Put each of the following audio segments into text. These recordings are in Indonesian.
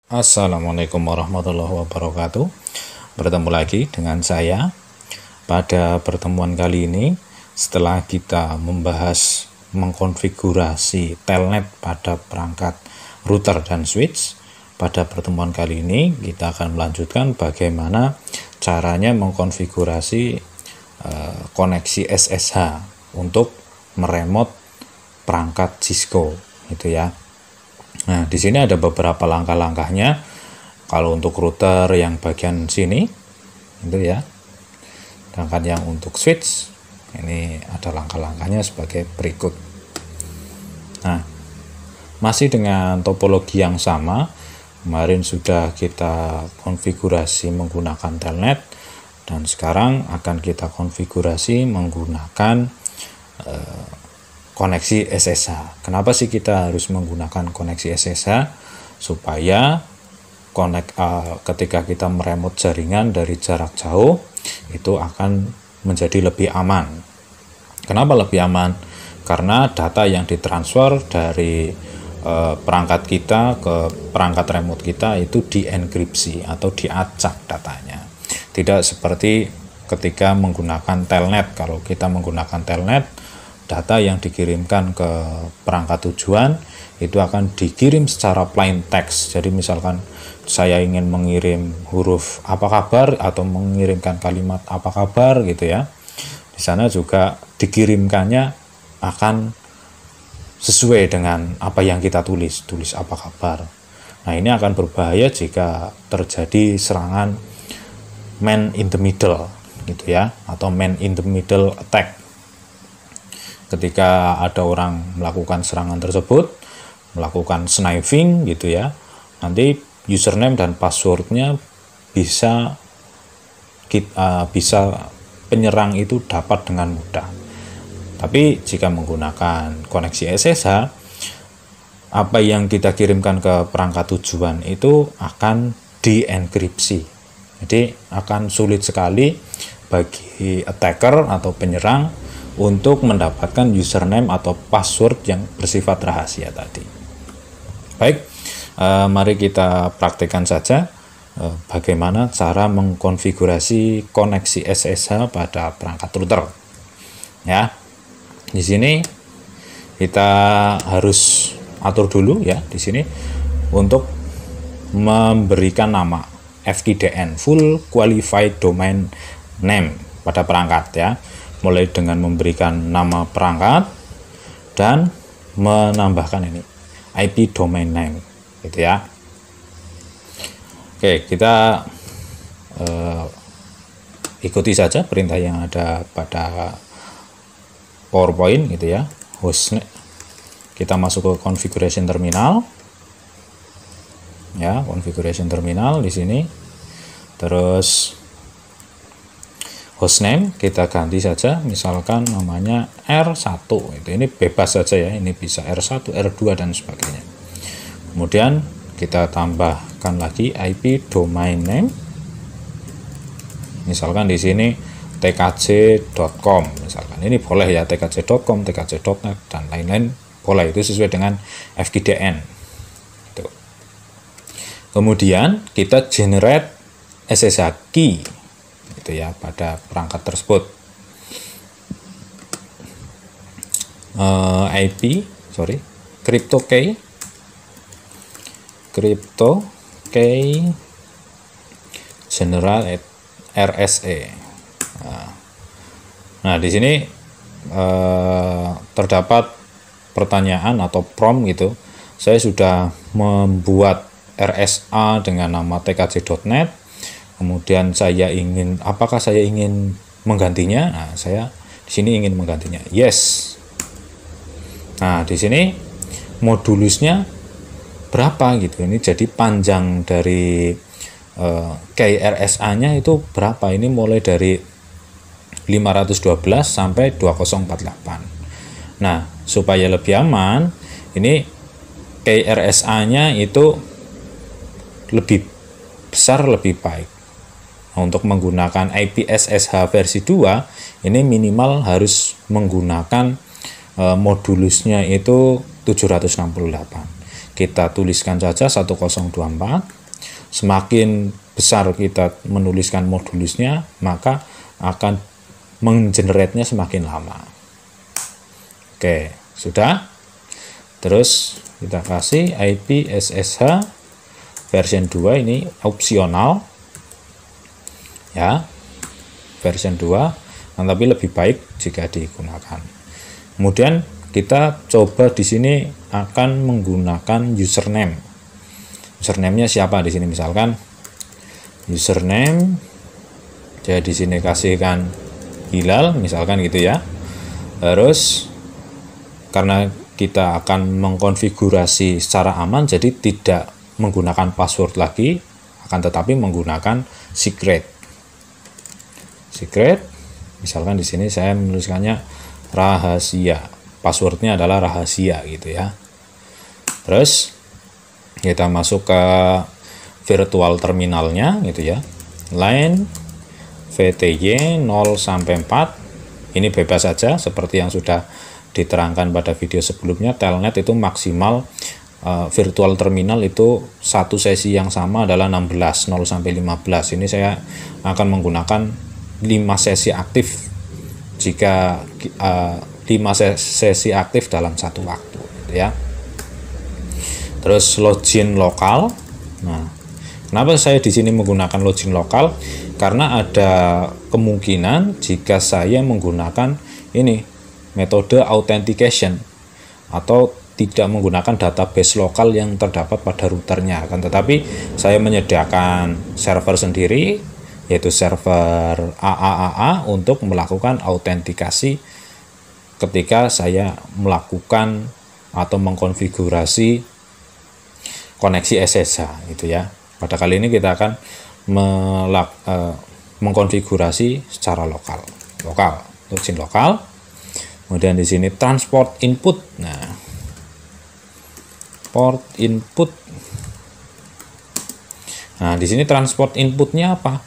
Assalamualaikum warahmatullahi wabarakatuh. Bertemu lagi dengan saya. Pada pertemuan kali ini, setelah kita membahas mengkonfigurasi telnet pada perangkat router dan switch, pada pertemuan kali ini kita akan melanjutkan bagaimana caranya mengkonfigurasi koneksi SSH untuk meremote perangkat Cisco, gitu ya. Nah, di sini ada beberapa langkah-langkahnya. Kalau untuk router yang bagian sini, itu ya. Sedangkan yang untuk switch, ini ada langkah-langkahnya sebagai berikut. Nah, masih dengan topologi yang sama. Kemarin sudah kita konfigurasi menggunakan telnet, dan sekarang akan kita konfigurasi menggunakan koneksi SSH. Kenapa sih kita harus menggunakan koneksi SSH? Supaya ketika kita meremote jaringan dari jarak jauh, itu akan menjadi lebih aman. Kenapa lebih aman? Karena data yang ditransfer dari perangkat kita ke perangkat remote kita itu dienkripsi atau diacak datanya. Tidak seperti ketika menggunakan telnet. Kalau kita menggunakan telnet, data yang dikirimkan ke perangkat tujuan itu akan dikirim secara plain text. Jadi misalkan saya ingin mengirim huruf apa kabar atau mengirimkan kalimat apa kabar gitu ya, di sana juga dikirimkannya akan sesuai dengan apa yang kita tulis apa kabar. Nah, ini akan berbahaya jika terjadi serangan man in the middle gitu ya, atau man in the middle attack. Ketika ada orang melakukan serangan tersebut, melakukan sniping gitu ya, nanti username dan passwordnya bisa penyerang itu dapat dengan mudah. Tapi jika menggunakan koneksi SSH, apa yang kita kirimkan ke perangkat tujuan itu akan dienkripsi. Jadi akan sulit sekali bagi attacker atau penyerang untuk mendapatkan username atau password yang bersifat rahasia tadi. Baik, mari kita praktekkan saja bagaimana cara mengkonfigurasi koneksi SSH pada perangkat router. Ya, di sini kita harus atur dulu ya di sini untuk memberikan nama FQDN, Full Qualified Domain Name, pada perangkat ya. Mulai dengan memberikan nama perangkat dan menambahkan ini IP domain name gitu ya. Oke, kita ikuti saja perintah yang ada pada PowerPoint gitu ya. Hostnet, kita masuk ke configuration terminal ya, configuration terminal di sini. Terus hostname kita ganti saja, misalkan namanya R1 itu, ini bebas saja ya, ini bisa R1, R2 dan sebagainya. Kemudian kita tambahkan lagi IP domain name, misalkan di sini tkj.com, misalkan ini boleh ya, tkj.com, tkj.net dan lain-lain boleh, itu sesuai dengan FQDN itu. Kemudian kita generate SSH key gitu ya pada perangkat tersebut. Crypto key general RSA. Nah, di sini terdapat pertanyaan atau prompt gitu. Saya sudah membuat RSA dengan nama tkj.net. Kemudian apakah saya ingin menggantinya? Nah, saya di sini ingin menggantinya. Yes. Nah, di sini modulusnya berapa gitu. Ini jadi panjang dari KRSA-nya itu berapa? Ini mulai dari 512 sampai 2048. Nah, supaya lebih aman, ini KRSA-nya itu lebih besar, lebih baik. Untuk menggunakan IP SSH versi 2, ini minimal harus menggunakan modulusnya itu 768. kita tuliskan saja 1024. Semakin besar kita menuliskan modulusnya, maka akan menggenerate-nya semakin lama. Oke, sudah. Terus kita kasih IP SSH version 2, ini opsional ya, version 2, tapi lebih baik jika digunakan. Kemudian kita coba di sini akan menggunakan username. Username-nya siapa di sini? Misalkan username, jadi di sini kasihkan Hilal misalkan gitu ya. Terus karena kita akan mengkonfigurasi secara aman, jadi tidak menggunakan password lagi, akan tetapi menggunakan secret. Misalkan di sini saya menuliskannya rahasia, passwordnya adalah rahasia gitu ya. Terus kita masuk ke virtual terminalnya gitu ya, line VTY 0 sampai 4, ini bebas saja seperti yang sudah diterangkan pada video sebelumnya. Telnet itu maksimal virtual terminal itu satu sesi yang sama adalah 16, 0 sampai 15. Ini saya akan menggunakan 5 sesi aktif jika 5 sesi aktif dalam satu waktu gitu ya. Terus login lokal. Nah, kenapa saya di sini menggunakan login lokal? Karena ada kemungkinan jika saya menggunakan ini metode authentication atau tidak menggunakan database lokal yang terdapat pada routernya, akan tetapi saya menyediakan server sendiri, yaitu server AAAA untuk melakukan autentikasi ketika saya melakukan atau mengkonfigurasi koneksi SSH gitu ya. Pada kali ini kita akan mengkonfigurasi secara lokal, login lokal. Kemudian di sini transport input. Nah, port input. Nah, di sini transport inputnya apa?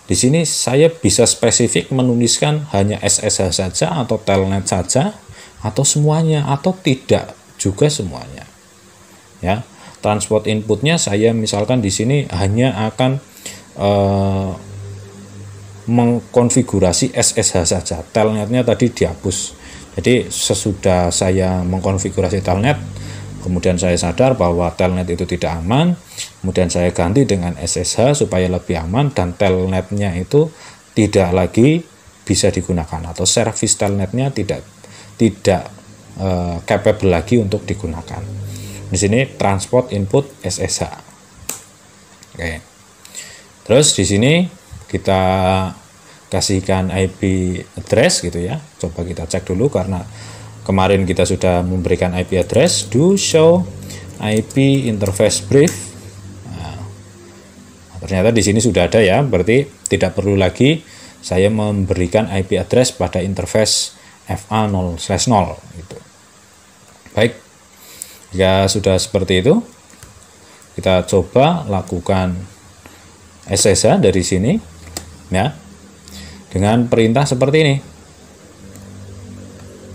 Di sini saya bisa spesifik menuliskan hanya SSH saja atau telnet saja atau semuanya atau tidak juga semuanya. Ya, transport inputnya saya misalkan di sini hanya akan mengkonfigurasi SSH saja, telnetnya tadi dihapus. Jadi sesudah saya mengkonfigurasi telnet, kemudian saya sadar bahwa telnet itu tidak aman, kemudian saya ganti dengan SSH supaya lebih aman dan telnetnya itu tidak lagi bisa digunakan atau service telnetnya tidak capable lagi untuk digunakan. Di sini transport input SSH. Oke. Terus di sini kita kasihkan IP address gitu ya. Coba kita cek dulu karena kemarin kita sudah memberikan IP address. Do show IP interface brief. Nah, ternyata di sini sudah ada ya, berarti tidak perlu lagi saya memberikan IP address pada interface FA0/0 gitu. Baik, jika sudah seperti itu, kita coba lakukan SSH dari sini ya, dengan perintah seperti ini.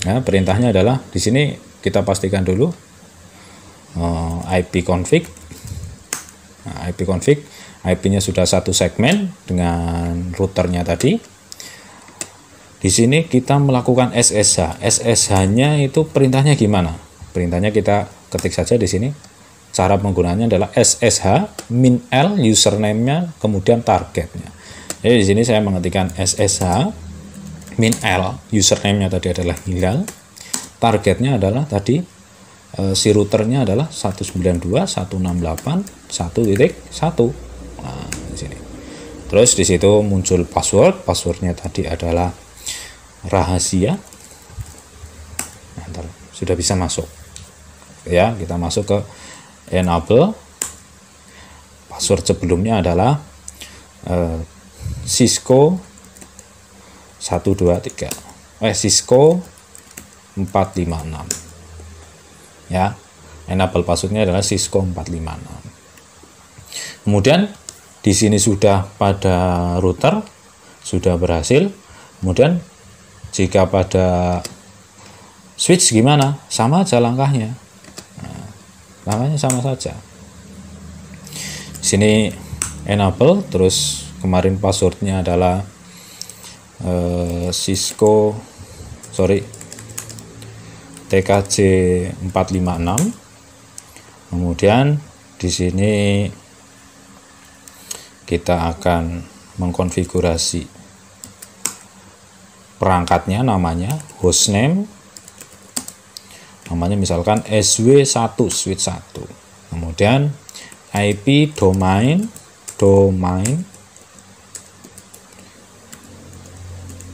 Ya, perintahnya adalah di sini kita pastikan dulu IP config. Nah, IP config, IP-nya sudah satu segmen dengan routernya tadi. Di sini kita melakukan SSH. SSH-nya itu perintahnya gimana? Perintahnya kita ketik saja di sini. Cara penggunaannya adalah SSH min L username-nya kemudian targetnya. Jadi di sini saya mengetikkan SSH min L, username-nya tadi adalah Hilal, targetnya adalah tadi si routernya adalah 192.168.1.1. Nah, di sini. Terus di situ muncul passwordnya tadi adalah rahasia. Nah, sudah bisa masuk. Ya, kita masuk ke enable. Password sebelumnya adalah Cisco 123 Cisco 456 ya, enable passwordnya adalah Cisco 456. Kemudian di sini sudah pada router sudah berhasil. Kemudian jika pada switch gimana? Sama aja langkahnya. Nah, Namanya sama saja. Di sini enable, terus kemarin passwordnya adalah Cisco TKJ 456. Kemudian di sini kita akan mengkonfigurasi perangkatnya, namanya hostname, namanya misalkan SW1 switch 1. Kemudian IP domain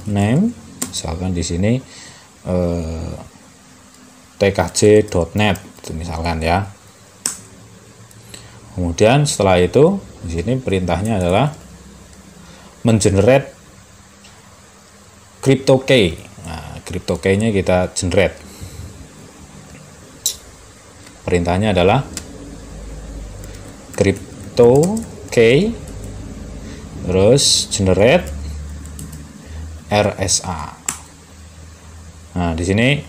name, misalkan di sini tkj.net misalkan ya. Kemudian setelah itu di sini perintahnya adalah mengenerate crypto key. Nah, crypto key-nya kita generate. Perintahnya adalah crypto key terus generate RSA. Nah, di sini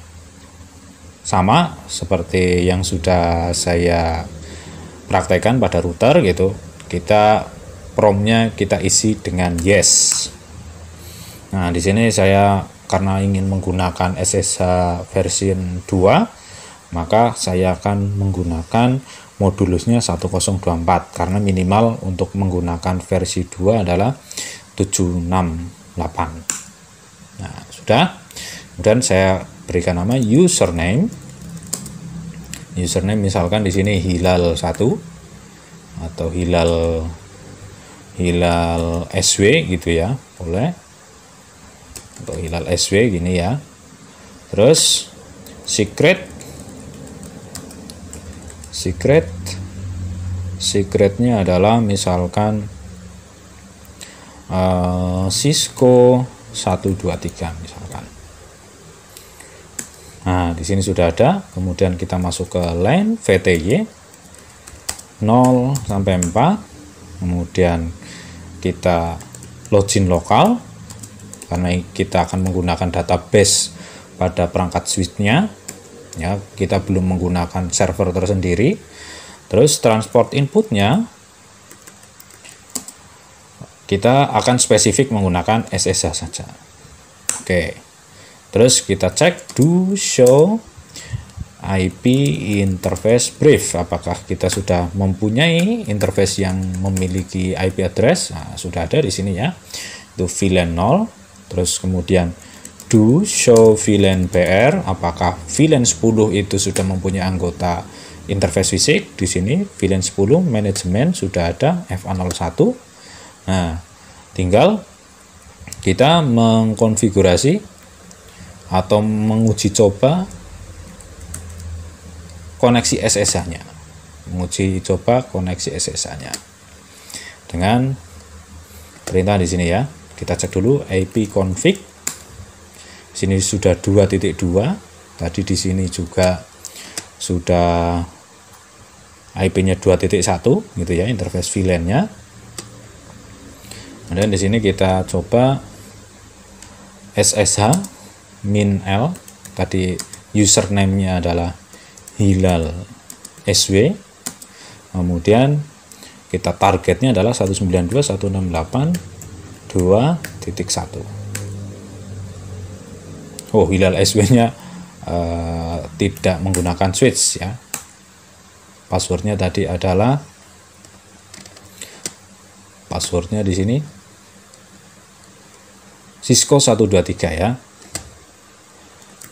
sama seperti yang sudah saya praktekkan pada router gitu. Kita prompt-nya kita isi dengan yes. Nah, di sini saya karena ingin menggunakan SSH version 2, maka saya akan menggunakan modulusnya 1024 karena minimal untuk menggunakan versi 2 adalah 768. Nah, sudah. Kemudian saya berikan nama username misalkan di sini hilal 1 atau hilal SW gitu ya, boleh. Untuk hilal SW gini ya. Terus secretnya adalah misalkan Cisco 123 misalkan. Nah, di sini sudah ada. Kemudian kita masuk ke line VTY 0 sampai 4. Kemudian kita login lokal karena kita akan menggunakan database pada perangkat switch-nya. Ya, kita belum menggunakan server tersendiri. Terus transport inputnya kita akan spesifik menggunakan SSH saja. Oke. Terus kita cek do show IP interface brief. Apakah kita sudah mempunyai interface yang memiliki IP address? Nah, sudah ada di sini ya. Itu VLAN 0. Terus kemudian do show VLAN BR. Apakah VLAN 10 itu sudah mempunyai anggota interface fisik? Di sini VLAN 10 manajemen sudah ada FA01. Nah, tinggal kita mengkonfigurasi atau menguji coba koneksi SSH-nya. Dengan perintah di sini ya. Kita cek dulu IP config. Sini sudah 2.2. Tadi di sini juga sudah IP-nya 2.1 gitu ya, interface VLAN-nya. Kemudian di sini kita coba SSH min L, tadi username-nya adalah hilal SW. Kemudian kita targetnya adalah 192.168.2.1. Oh, hilal SW-nya tidak menggunakan switch ya. Passwordnya tadi adalah di sini Cisco 123 ya.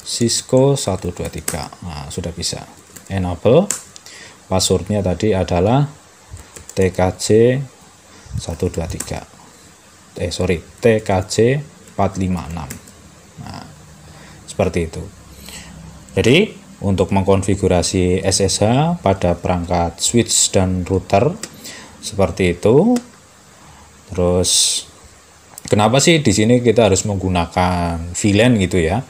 Cisco 123. Nah, sudah bisa. Enable. Passwordnya tadi adalah TKJ 123. TKJ 456. Nah, seperti itu. Jadi, untuk mengkonfigurasi SSH pada perangkat switch dan router seperti itu. Terus kenapa sih di sini kita harus menggunakan VLAN gitu ya?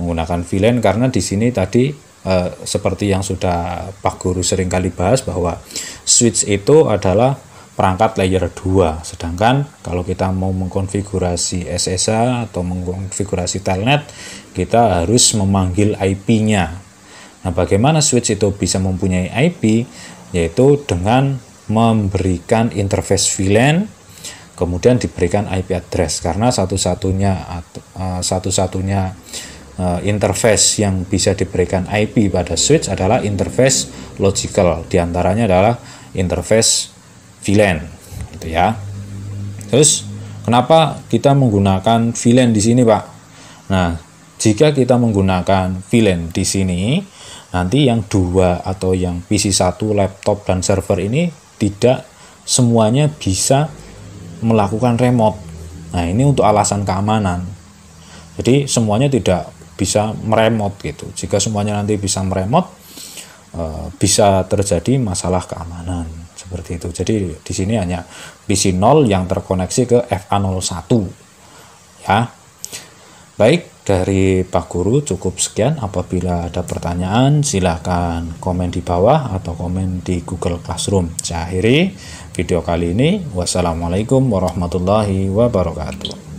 Menggunakan VLAN karena di sini tadi seperti yang sudah Pak Guru sering kali bahas bahwa switch itu adalah perangkat layer 2, sedangkan kalau kita mau mengkonfigurasi SSH atau mengkonfigurasi telnet, kita harus memanggil IP-nya. Nah, bagaimana switch itu bisa mempunyai IP? Yaitu dengan memberikan interface VLAN, kemudian diberikan IP address, karena satu-satunya interface yang bisa diberikan IP pada switch adalah interface logical, diantaranya adalah interface VLAN, gitu ya. Terus kenapa kita menggunakan VLAN di sini, Pak? Nah, jika kita menggunakan VLAN di sini, nanti yang dua atau yang PC1, laptop dan server ini tidak semuanya bisa melakukan remote. Nah, ini untuk alasan keamanan. Jadi semuanya tidak bisa meremote gitu. Jika semuanya nanti bisa meremote, bisa terjadi masalah keamanan seperti itu. Jadi di sini hanya PC0 yang terkoneksi ke FA01 ya. Baik, dari Pak Guru cukup sekian. Apabila ada pertanyaan silahkan komen di bawah atau komen di Google Classroom. Saya akhiri video kali ini. Wassalamualaikum warahmatullahi wabarakatuh.